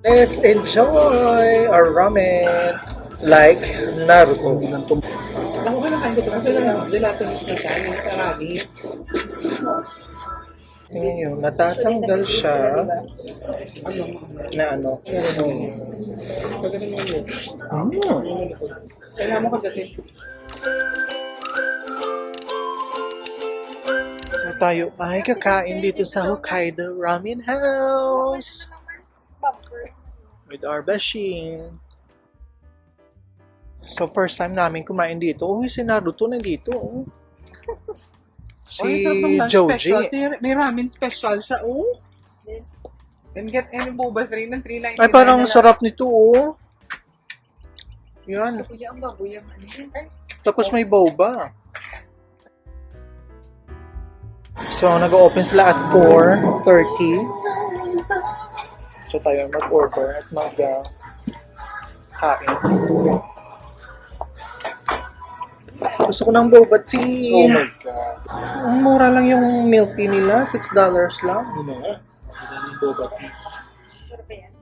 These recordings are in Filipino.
Let's enjoy our ramen like Naruto. Ako ka lang dito kasi gelato na tayo, karami. Tingnan nyo, natatanggal siya na ano. Pagdating mo yun. Kailangan mo kagatin. So tayo ay kakain dito sa Hokkaido Ramen House with our Bashin. So first time namin kumain dito. Uy, si Naruto nandito. Oh. Si Joji. May ramen special siya, oh. And get any boba 3 ng 3.99. Ay, parang sarap nito, oh. Yan. Kuya, ang baboy ang ano yun. Tapos may boba. So, nag-open sila at 4:30. So, tayo mag-order at mag-kain. Gusto ko ng boba tea. Oh my God. Ang mura lang yung milk tea nila. $6 lang. Ano nga? Ano yung boba tea? Pero ba yan?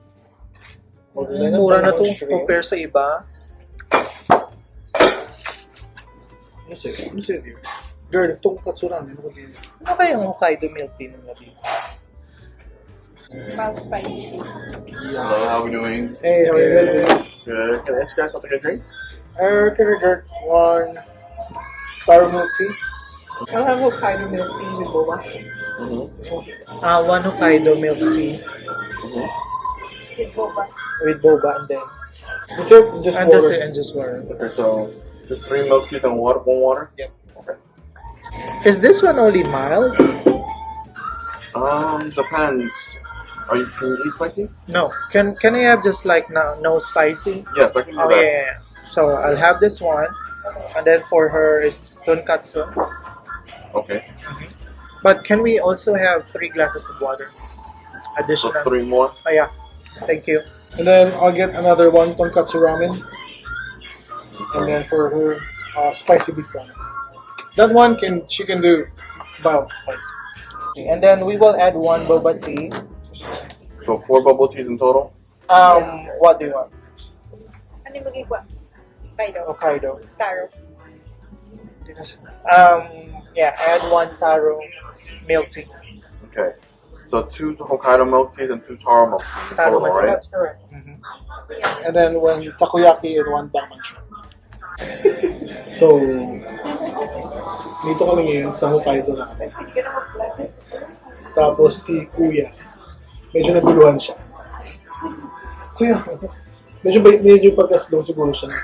Ang mura na to compare sa iba. Ano sa'yo? Ano sa'yo, dear? Girl, itong katsurami. Ano ko din? Ano kayang Hokkaido milk tea nila dito? Mild spicy. Hello, how are we doing? Hey, how are you doing? Good. Can I ask you guys something to drink? Can I get one taro milk tea? I'll have Hokkaido milk tea with boba. One Hokkaido milk tea With boba. with boba and then That's it? Just and water? just water. Okay, so just 3 milk teas and water, warm water? Yep. Okay. Is this one only mild? Depends. Can you eat spicy? No. Can I have just like no spicy? Yes, I can do Oh that. yeah. So I'll have this one, and then for her is tonkatsu. Okay. But can we also have 3 glasses of water? So Additional. 3 more. Oh yeah. Thank you. And then I'll get another one tonkatsu ramen. And then for her, spicy beef ramen. That one she can do mild spice. And then we will add 1 boba tea. So 4 bubble teas in total. What do you want? Ano yung magigwa? Kaido. Hokkaido. Taro. Yeah, add 1 taro milk tea. Okay. So 2 Hokkaido milk teas and 2 taro milk teas in Taro total, milk tea. right? That's correct. And then one takoyaki and one bangman shrimp. So, dito kami ngayon sa Hokkaido namin. Hindi ka na mag-vlog. Tapos si Kuya, medyo naguluhan siya. Kuya, medyo pagka-slow siguro siya.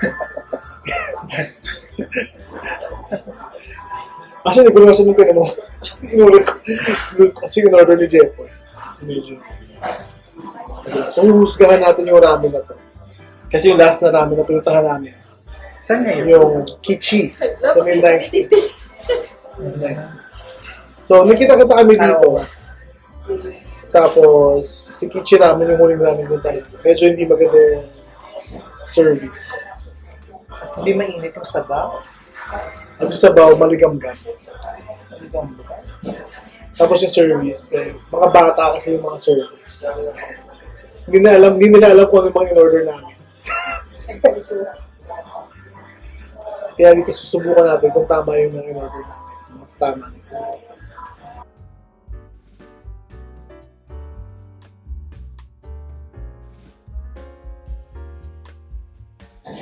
Kasi naguluhan siya nung kaya mo. Kasi in-order ni Jepo. Medyo. So, huhusgahan natin yung ramen na to. Kasi yung last na ramen na pinuntahan namin, Saan ngayon? yung Kichi sa may 9th Street. So, nakita-kita kami dito. Tapos, si Kichi ramen yung huling namin punta. Medyo hindi maganda yung service. Hindi mainit yung sabaw. At sa sabaw, maligam-gam. Tapos yung service, mga bata kasi yung mga service. Hindi nila alam kung ano yung mga in-order namin. Kaya dito susubukan natin kung tama yung mga in-order namin. Tama.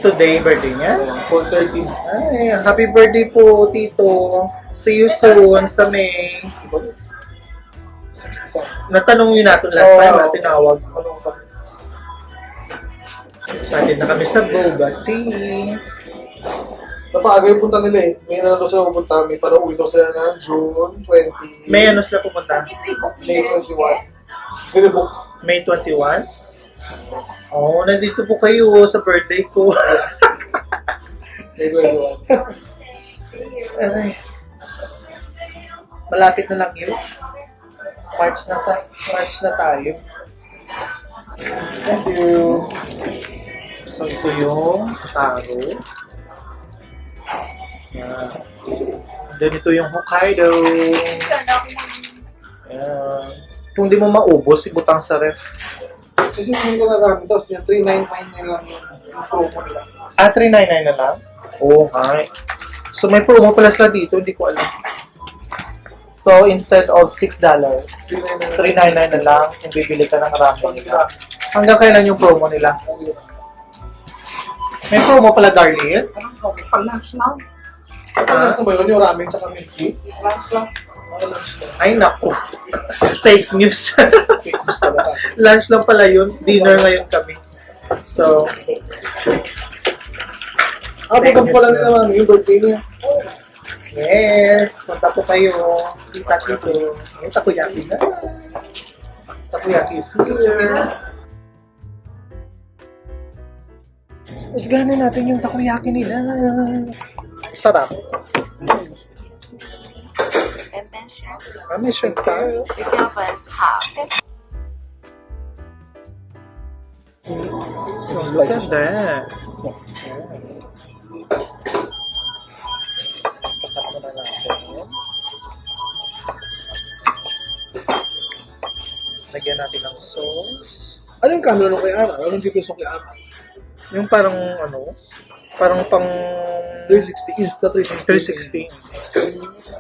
Today, birthday niya? 4:30. Ay, happy birthday po, Tito. See you soon sa May. 67. Natanong yun natin last time na tinawag. Ano ba? Excited na kami sa boba tea. Napaaga yung punta nila eh. May na daw sila pupunta. May para uwi daw sila na June 20. May ano sila pupunta? May 21. Nilibook. May 21? Oh, nandito po kayo sa birthday ko. May 21. Ay. Malapit na lang yun. March na tayo. Thank you. So, ito yung taro. Yan. Then, ito yung Hokkaido. Sana ako Yan. Kung di mo maubos, ibutang sa ref. Sisingin ko na namin. Tapos yung 399 na lang yung promo nila. Ah, 399 na lang? Oo, okay. So, may promo pala sila dito, hindi ko alam. So, instead of $6, 399 na lang kung bibili ka ng ramen nila. Hanggang kailan yung promo nila? May promo pala, Darlene? Pag-lunch lang. Ano ba yun? Yung ramen tsaka milk tea? Lunch lang. Ay, naku. Fake news. Fake news talaga. Lunch lang pala yun. Dinner ngayon kami. So, Abot ko lang naman yung birthday niya. yes. Punta po kayo. Kita dito. May takoyaki na. Takoyaki is here. Usganan natin yung takoyaki nila. Sarap. And then shrimp. May shrimp pa. The java is half. Look at that. Pakat mo na natin. Lagyan natin ng sauce. Ano yung camera nung kay Ara? Anong difference nung kay Ara? Yung parang ano, parang pang 360. Insta 360. 360.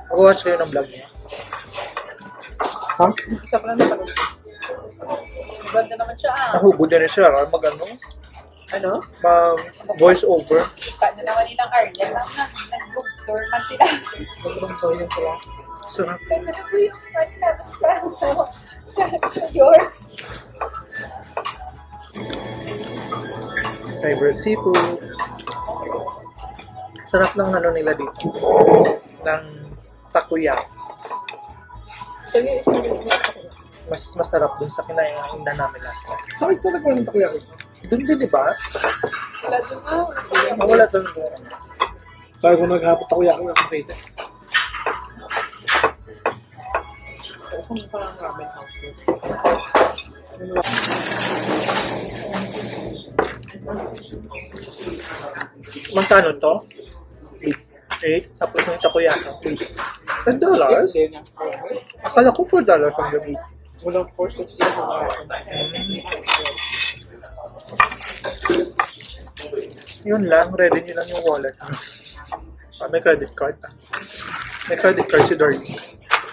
Mag-watch kayo ng vlog niya. Ha? Isa pa lang naman. Maganda naman siya Nahubod na rin siya. Mag-ano? Ano? Voice over. Kita na naman nilang Arlen. Nag-book tour man sila. Sarap. Ganda na po yung fun namin sa New York. Favorite seafood. Sarap ng ano nila dito. Ng takoyaki. So yun isang Mas masarap dun sa kinain na namin last night. Sakit ka nagpalit ng takoyaki. Dun din, di ba? wala doon Wala dun. Kaya kung naghapot takoyaki, wala makita. Kung parang ramen house. Magkano to? 8. Tapos yung takoyaki. $10? Akala ko $4 ang gabi. Walang force of siya. Yun lang, ready nyo lang yung wallet. May credit card. May credit card si Darlie.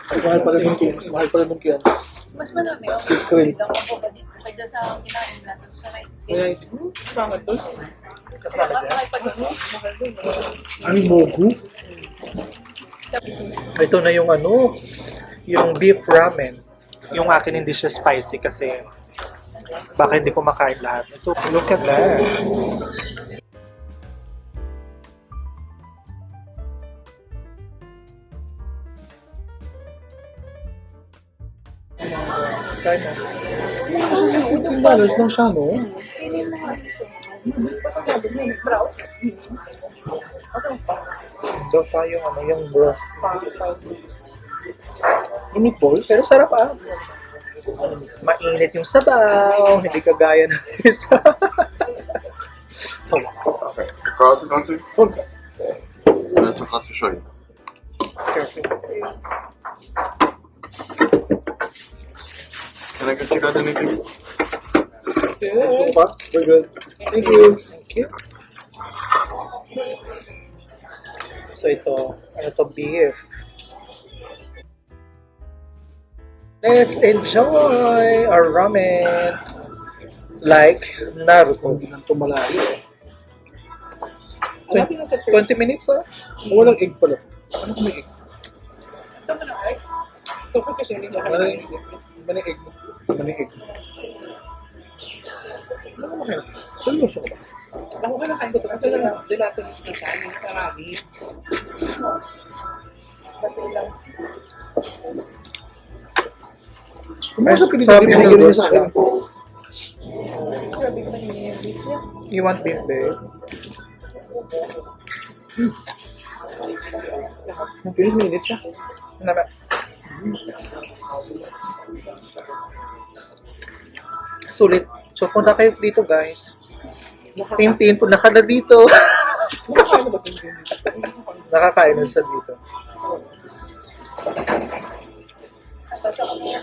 Mas mahal pala nung kaya. Mas mahal pala nung kaya. mas marami ang Cream. hindi lang ako ba dito kaysa sa kinain natin sa rice Kaya, cake. bakit to? Kaya nakipag-ano, mahal doon. Ano mogu? Ito na yung ano, yung beef ramen. Yung akin hindi siya spicy kasi baka hindi ko makain lahat. Ito, look at that. Try mo. Yung balance lang siya, no? Ito pa yung ano, yung broth. Yung meatballs? Pero sarap Mainit yung sabaw, hindi kagaya ng isa. So, Okay. The cards are going to? Let's have to show you. careful. Can I get you guys anything? So pa? Very good. Thank you. Thank you. So ito, ano to, beef. Let's enjoy our ramen like Naruto. Hindi lang ito malayo. 20 minutes, ah? Walang egg pala. Ano kung may egg? Ito mo na, right? Ito ko kasi hindi Ano na yung egg? Ano yung egg? Ano ka makain? Seryoso ka ba? Ako ka nakain ko ito kasi gelato na siya yung karami. Kasi lang. Kung mo siya Sarap yung pinigyan niya noodles sa akin. Grabe ko maningin yung beef niya. You want beef, babe? Finish minute siya. Naman. Sulit. So, punta kayo dito, guys. Tintin, punta ka na dito. Nakakain ba ito? Nakakain na siya dito. Basta ko niya.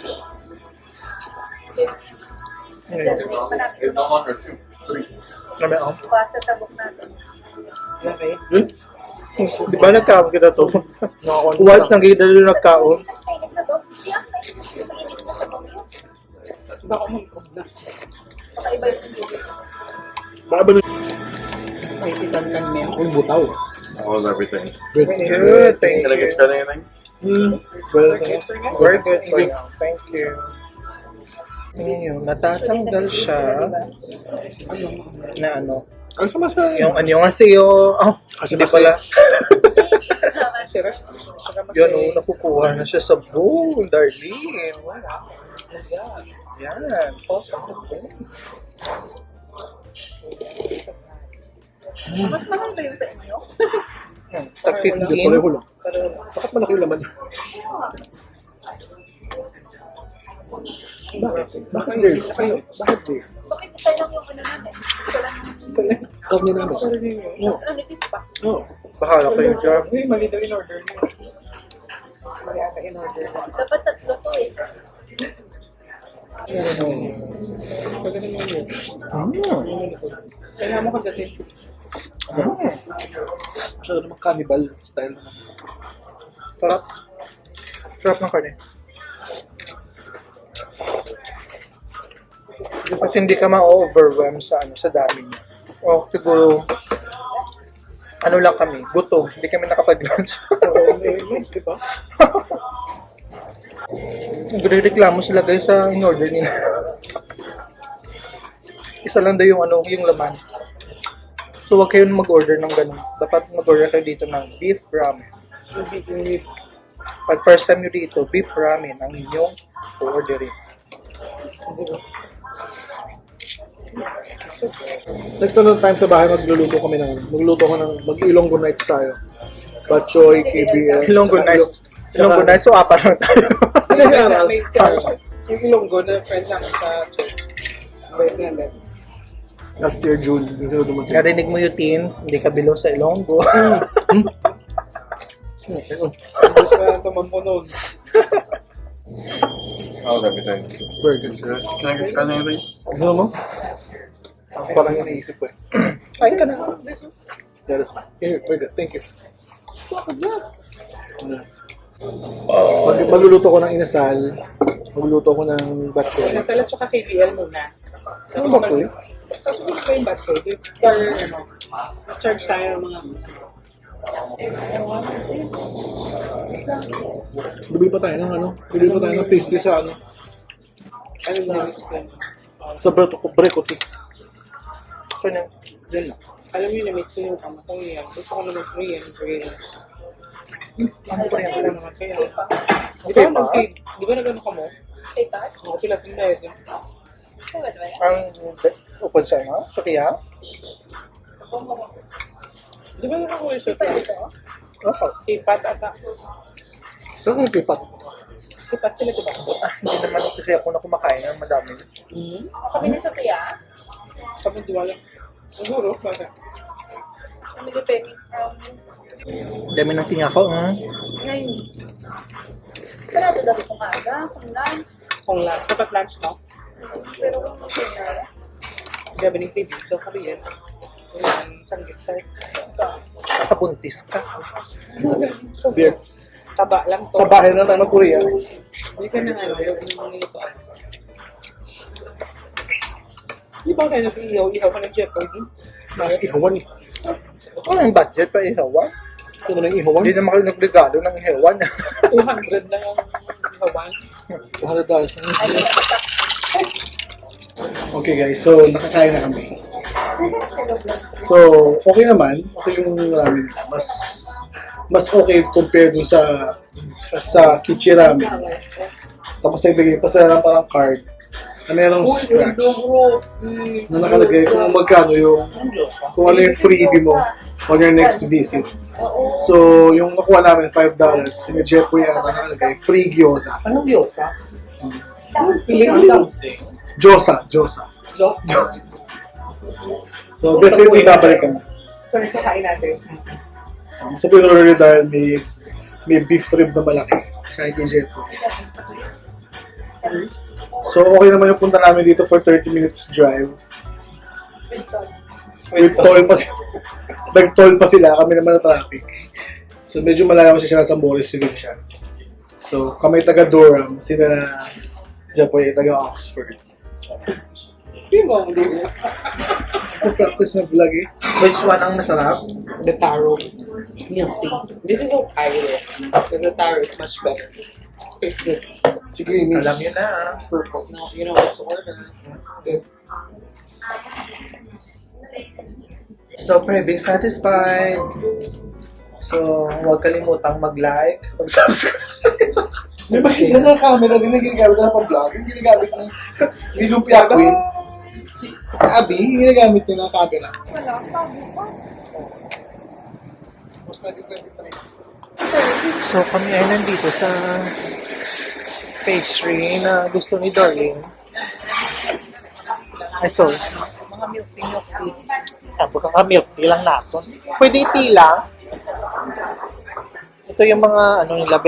It's no longer 2, 3. Kami ako. Basta tabok natin. Okay. Di ba nagkaon kita to? Once nang gida doon nagkaon. Mainit na to. Hindi ako mainit na sa bumyo. Baka mag-prove na. Baka iba yung tubig. Spicy tantan niya. Yung butaw. How was everything? Good. Good, thank Can I get you. you guys anything? Very good for you. Thank you. Tingnan nyo, natatanggal siya na ano. Ano sa mas na Yung ano kasi yung... Oh, hindi pala. Sira. Yun, oh, nakukuha na siya sa bowl, darling. Yan. Mas mahal ba yung sa inyo? Tag Hindi, 15. pareho lang. Bakit malaki yung laman? Bakit? Bakit di? Bakit di? Bakit isa lang yung ano namin? Isa lang yung... Kami namin. Oo. Ang nipis pa. Oo. Bahala kayo dyan. Uy, mali daw in order niya. Mali ata in order. Dapat tatlo to eh. Pagdating mo yun. Mm. Kaya mo kagatin. Masyado naman cannibal style naman. Sarap. Sarap ng karne. At hindi ka ma-overwhelm sa ano sa dami niya. O siguro ano lang kami, gutom. Hindi kami nakapag-lunch. Di ba? Nagre-reklamo sila guys sa in-order nila. Isa lang daw yung ano, yung laman. So wag kayong mag-order ng ganun. Dapat mag-order kayo dito ng beef ramen. Pag first time nyo dito, beef ramen ang inyong orderin. Next na time sa bahay, magluluto ko ng mag-Ilonggo nights tayo. Batchoy, KBL. Ilonggo nights. Ilonggo nights, so apat lang tayo. Hindi siya aral. Yung Ilonggo na friend namin sa church. Wait na. Last year, June. Hindi sila dumating. Narinig mo yung tin, hindi ka below sa Ilonggo. Gusto na tumampo nun. How was everything? Very good. Can I get you guys anything? Ano mo? Parang yung naisip ko eh. Kain ka na. That is fine. Here, very good. Thank you. Magluluto ko ng inasal. Magluluto ko ng batchoy. Nasalat siya ka KBL muna. Ano batchoy? Sa susunod pa yung batchoy. Or ano, charge tayo ng mga... Bibili pa tayo ng ano? Bibili pa tayo ng pastry sa ano? Ano na miss ko? Sa brekotik. So, na. Yan lang. Alam niyo na miss ko yung kama ko yan. Gusto ko naman Korean. Ano pa yan? Ano naman kaya? Di Okay ba pa? Di ba nagano ka mo? Hey, Pat? Ako sila tindahan yun. Ay, wala ba yan? Ang upod siya, no? So, kaya? Di ba yung ako siya? Oo. K-pat ata. Saan kung pipat? K-pat sila diba? Hindi naman kasi ako na kumakain ng madami. Kami na sa kaya? Kami diwala. Siguro, bakit? Kami na penny. Dami ng tinga ko, Ngayon. Sarado daw kung maaga, kung lunch. Kung lunch. Dapat lunch, no? Pero kung hindi Gabi ng TV. So, kami yan. Yan, sanggit sa Nakabuntis ka. Beer. taba lang to. Sa bahay na tayo ng Korea. Hindi ka na ano, yung ito. Di ba kayo ihaw ka ng Jeopardy? Mas ihawan eh. Walang budget pa ihawan. Ito na ng ihawan. Hindi naman kayo nagregalo ng ihawan. 200 lang ang ihawan. $200. Okay guys, so nakakain na kami. So, okay naman. Okay yung ramen. Mas okay compared dun sa Kichi ramen. Tapos nagbigay pa sila ng parang card na merong scratch na nakalagay kung magkano yung kung ano yung freebie mo on your next visit. So, yung nakuha namin $5, si Jeffrey ang nakalagay, free gyoza. Anong gyoza? Josa. So, definitely babalik kami. So, kakain natin. Sa pinorder dahil may beef rib na malaki sa kay Jeffrey. So, okay naman yung punta namin dito for 30 minutes drive. With toll pa sila. Nag-toll pa sila, kami naman na traffic. So, medyo malayo kasi siya sa Boris, sila siya. So, kami taga Durham, sila Japoy taga Oxford. Practice na vlog eh. Which one ang masarap? The taro. Milk tea. This is okay. But the taro is much better. It's good. Sige, miss. Alam yun na. Purple. No, you know what to order. It's good. So, being satisfied. So, huwag kalimutang mag-like, mag-subscribe. May makita na camera din na ginagamit na pang-vlog. Yung ginagamit ni Lumpia Queen. Si Abby, yung ginagamit niya na camera. Wala, bago pa. Mas 2023. So, kami ay nandito sa pastry na gusto ni Darlene. Ay, sorry. Mga milk tea. Tapos ang milk tea lang natin. Pwede tea lang. Ito yung mga, ano nila,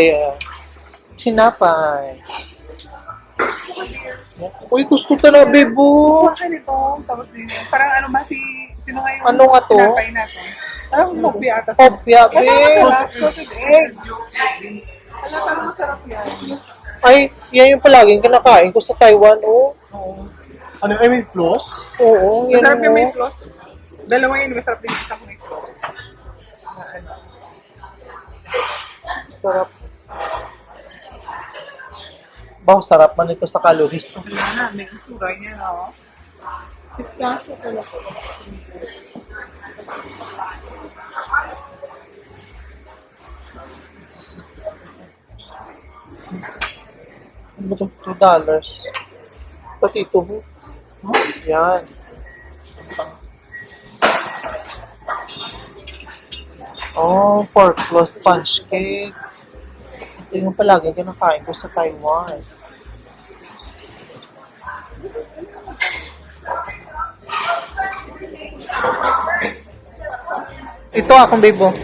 sinapay. Uy, gusto talaga, bebo. Bakit ito? Tapos parang ano ba sino nga yung Ano nga to? tinapay natin? Parang mokbi ata. Opya, Parang be. masarap. Salted egg. Alam, parang masarap yan. Ay, yan yung palaging kinakain ko sa Taiwan, oh. Ano, I mean, floss? Oo, yan. Masarap yung may oh. floss. Dalawa yun, masarap din isang may floss. Sarap. Bah, sarap man ito sa calories. Wala na, may itsura niya, no? Pistachio pala ko. Ano ba ito? $2. Pati ito, ho. Yan. Oh, pork floss sponge cake. Ito yung palagi kinakain ko sa Taiwan. Ito akong bebo.